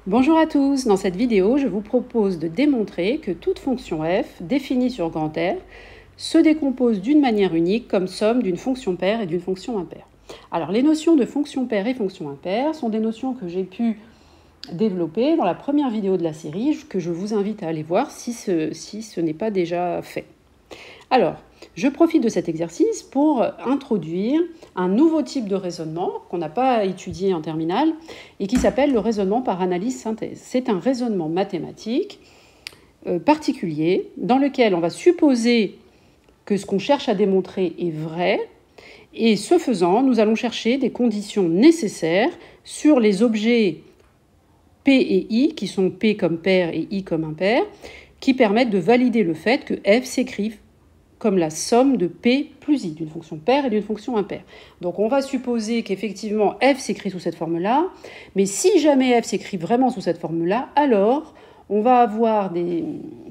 Bonjour à tous, dans cette vidéo, je vous propose de démontrer que toute fonction f définie sur grand R se décompose d'une manière unique comme somme d'une fonction paire et d'une fonction impaire. Alors les notions de fonction paire et fonction impaire sont des notions que j'ai pu développer dans la première vidéo de la série, que je vous invite à aller voir si ce n'est pas déjà fait. Alors, je profite de cet exercice pour introduire un nouveau type de raisonnement qu'on n'a pas étudié en terminale et qui s'appelle le raisonnement par analyse-synthèse. C'est un raisonnement mathématique particulier dans lequel on va supposer que ce qu'on cherche à démontrer est vrai et ce faisant, nous allons chercher des conditions nécessaires sur les objets P et I, qui sont P comme paire et I comme impaire, qui permettent de valider le fait que f s'écrive comme la somme de P plus I, d'une fonction paire et d'une fonction impaire. Donc on va supposer qu'effectivement f s'écrit sous cette forme-là, mais si jamais f s'écrit vraiment sous cette forme-là, alors on va avoir des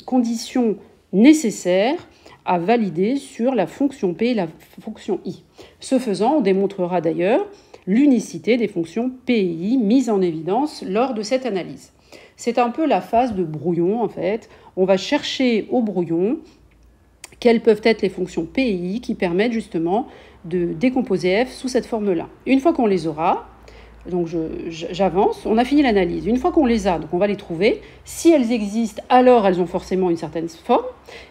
conditions nécessaires à valider sur la fonction P et la fonction I. Ce faisant, on démontrera d'ailleurs l'unicité des fonctions P et I mises en évidence lors de cette analyse. C'est un peu la phase de brouillon en fait. On va chercher au brouillon quelles peuvent être les fonctions P et I qui permettent justement de décomposer f sous cette forme-là. Une fois qu'on les aura, donc j'avance, on a fini l'analyse. Une fois qu'on les a, donc on va les trouver. Si elles existent, alors elles ont forcément une certaine forme.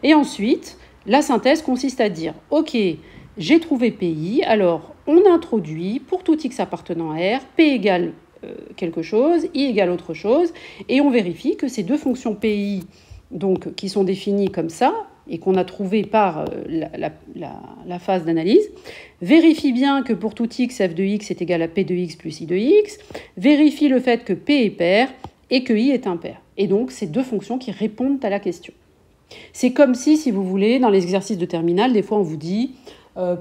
Et ensuite, la synthèse consiste à dire, ok, j'ai trouvé PI, alors on introduit pour tout x appartenant à R, P égale quelque chose, I égale autre chose, et on vérifie que ces deux fonctions PI, donc, qui sont définies comme ça, et qu'on a trouvé par la phase d'analyse, vérifie bien que pour tout x, f de x est égal à p de x plus i de x, vérifie le fait que p est pair et que i est impair. Et donc, c'est deux fonctions qui répondent à la question. C'est comme si vous voulez, dans les exercices de terminale, des fois on vous dit,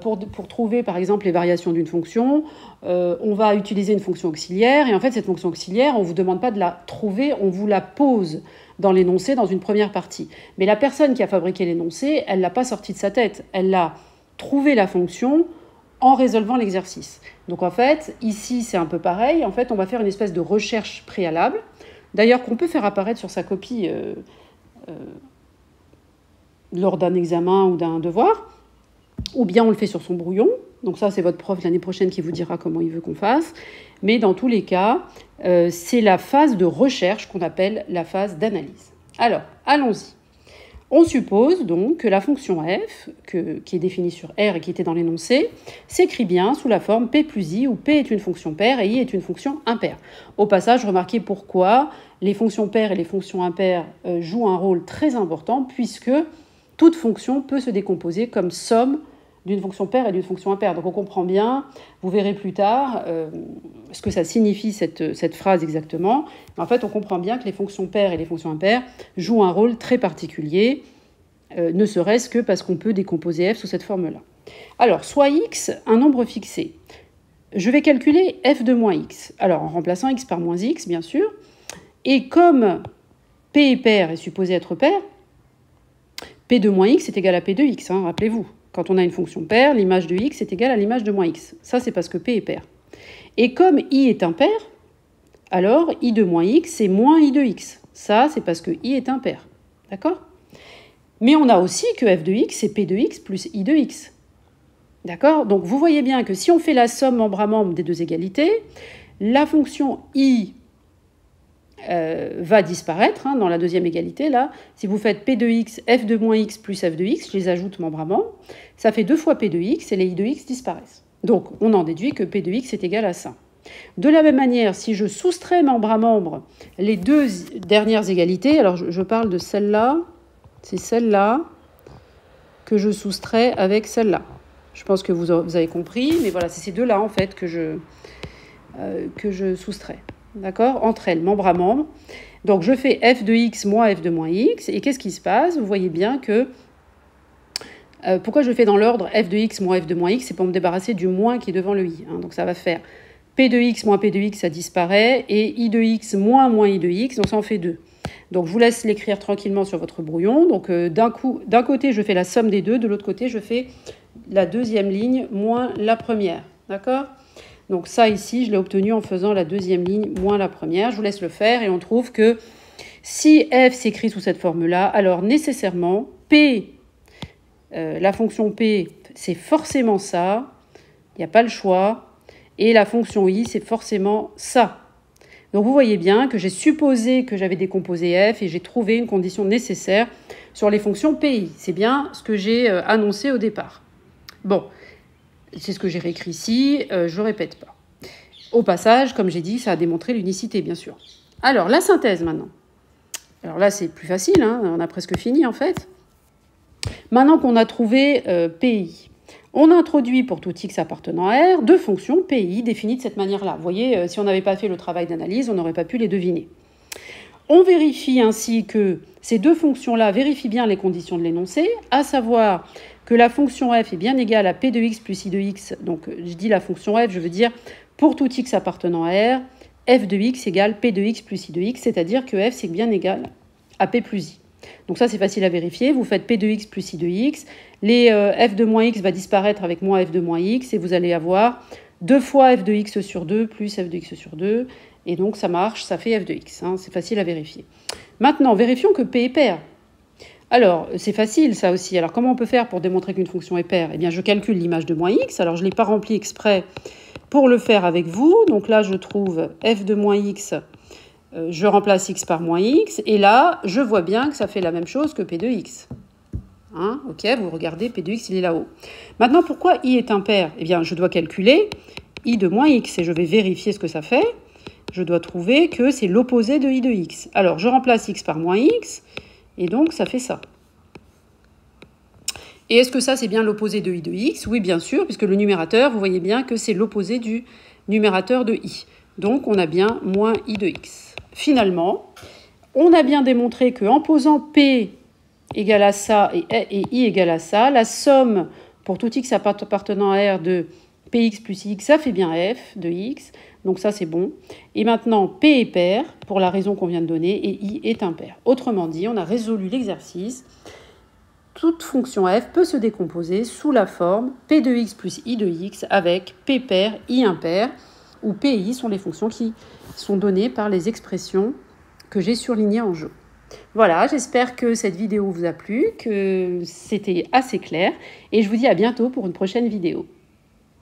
pour trouver par exemple les variations d'une fonction, on va utiliser une fonction auxiliaire, et en fait cette fonction auxiliaire, on ne vous demande pas de la trouver, on vous la pose dans l'énoncé dans une première partie. Mais la personne qui a fabriqué l'énoncé, elle ne l'a pas sorti de sa tête, elle a trouvé la fonction en résolvant l'exercice. Donc en fait, ici c'est un peu pareil, en fait on va faire une espèce de recherche préalable, d'ailleurs qu'on peut faire apparaître sur sa copie lors d'un examen ou d'un devoir, ou bien on le fait sur son brouillon. Donc ça, c'est votre prof l'année prochaine qui vous dira comment il veut qu'on fasse. Mais dans tous les cas, c'est la phase de recherche qu'on appelle la phase d'analyse. Alors, allons-y. On suppose donc que la fonction f, qui est définie sur R et qui était dans l'énoncé, s'écrit bien sous la forme P plus I, où P est une fonction paire et I est une fonction impaire. Au passage, remarquez pourquoi les fonctions paires et les fonctions impaires jouent un rôle très important, puisque toute fonction peut se décomposer comme somme d'une fonction paire et d'une fonction impaire. Donc on comprend bien, vous verrez plus tard ce que ça signifie cette phrase exactement. En fait, on comprend bien que les fonctions paires et les fonctions impaires jouent un rôle très particulier, ne serait-ce que parce qu'on peut décomposer f sous cette forme-là. Alors, soit x, un nombre fixé. Je vais calculer f de moins x. Alors, en remplaçant x par moins x, bien sûr. Et comme p est pair est supposé être pair, p de moins x est égal à p de x, hein, rappelez-vous. Quand on a une fonction paire, l'image de x est égale à l'image de moins x. Ça, c'est parce que p est pair. Et comme i est impair, alors i de moins x, c'est moins i de x. Ça, c'est parce que i est impair. D'accord ? Mais on a aussi que f de x, c'est p de x plus i de x. D'accord ? Donc, vous voyez bien que si on fait la somme membre à membre des deux égalités, la fonction i va disparaître dans la deuxième égalité. Là, si vous faites p de x, f de moins x plus f de x, je les ajoute membre à membre, ça fait 2 fois p de x et les i de x disparaissent. Donc, on en déduit que p de x est égal à ça. De la même manière, si je soustrais membre à membre les deux dernières égalités, alors je parle de celle-là, c'est celle-là que je soustrais avec celle-là. Je pense que vous avez compris, mais voilà, c'est ces deux-là en fait que je soustrais. D'accord ? Entre elles, membre à membre. Donc, je fais f de x moins f de moins x. Et qu'est-ce qui se passe ? Vous voyez bien que... pourquoi je fais dans l'ordre f de x moins f de moins x ? C'est pour me débarrasser du moins qui est devant le i. Donc, ça va faire p de x moins p de x, ça disparaît. Et i de x moins i de x, donc ça en fait 2. Donc, je vous laisse l'écrire tranquillement sur votre brouillon. Donc, d'un côté, je fais la somme des deux. De l'autre côté, je fais la deuxième ligne moins la première. D'accord ? Donc ça ici, je l'ai obtenu en faisant la deuxième ligne moins la première. Je vous laisse le faire et on trouve que si f s'écrit sous cette forme-là, alors nécessairement p, la fonction p, c'est forcément ça. Il n'y a pas le choix. Et la fonction i, c'est forcément ça. Donc vous voyez bien que j'ai supposé que j'avais décomposé f et j'ai trouvé une condition nécessaire sur les fonctions pi. C'est bien ce que j'ai annoncé au départ. Bon, c'est ce que j'ai réécrit ici, je ne répète pas. Au passage, comme j'ai dit, ça a démontré l'unicité, bien sûr. Alors, la synthèse maintenant. Alors là, c'est plus facile, hein, on a presque fini en fait. Maintenant qu'on a trouvé pi, on introduit pour tout x appartenant à R deux fonctions pi définies de cette manière-là. Vous voyez, si on n'avait pas fait le travail d'analyse, on n'aurait pas pu les deviner. On vérifie ainsi que ces deux fonctions-là vérifient bien les conditions de l'énoncé, à savoir que la fonction f est bien égale à p de x plus i de x. Donc, je dis la fonction f, je veux dire pour tout x appartenant à R, f de x égale p de x plus i de x, c'est-à-dire que f c'est bien égal à p plus i. Donc ça, c'est facile à vérifier. Vous faites p de x plus i de x. Les f de moins x va disparaître avec moins f de moins x. Et vous allez avoir 2 fois f de x sur 2 plus f de x sur 2. Et donc, ça marche, ça fait f de x. Hein, c'est facile à vérifier. Maintenant, vérifions que p est pair. Alors, c'est facile, ça aussi. Alors, comment on peut faire pour démontrer qu'une fonction est paire? Eh bien, je calcule l'image de moins x. Alors, je ne l'ai pas rempli exprès pour le faire avec vous. Donc là, je trouve f de moins x. Je remplace x par moins x, et là, je vois bien que ça fait la même chose que p de x. Hein, ok, vous regardez, p de x, il est là-haut. Maintenant, pourquoi i est impair? Eh bien, je dois calculer i de moins x, et je vais vérifier ce que ça fait. Je dois trouver que c'est l'opposé de i de x. Alors, je remplace x par moins x, et donc, ça fait ça. Et est-ce que ça, c'est bien l'opposé de i de x? Oui, bien sûr, puisque le numérateur, vous voyez bien que c'est l'opposé du numérateur de i. Donc, on a bien moins i de x. Finalement, on a bien démontré qu'en posant p égale à ça et i égale à ça, la somme pour tout x appartenant à R de px plus x, ça fait bien f de x. Donc ça, c'est bon. Et maintenant, p est pair, pour la raison qu'on vient de donner, et i est impair. Autrement dit, on a résolu l'exercice. Toute fonction f peut se décomposer sous la forme p de x plus i de x avec p pair, i impair, où p et i sont les fonctions qui sont données par les expressions que j'ai surlignées en jaune. Voilà, j'espère que cette vidéo vous a plu, que c'était assez clair, et je vous dis à bientôt pour une prochaine vidéo.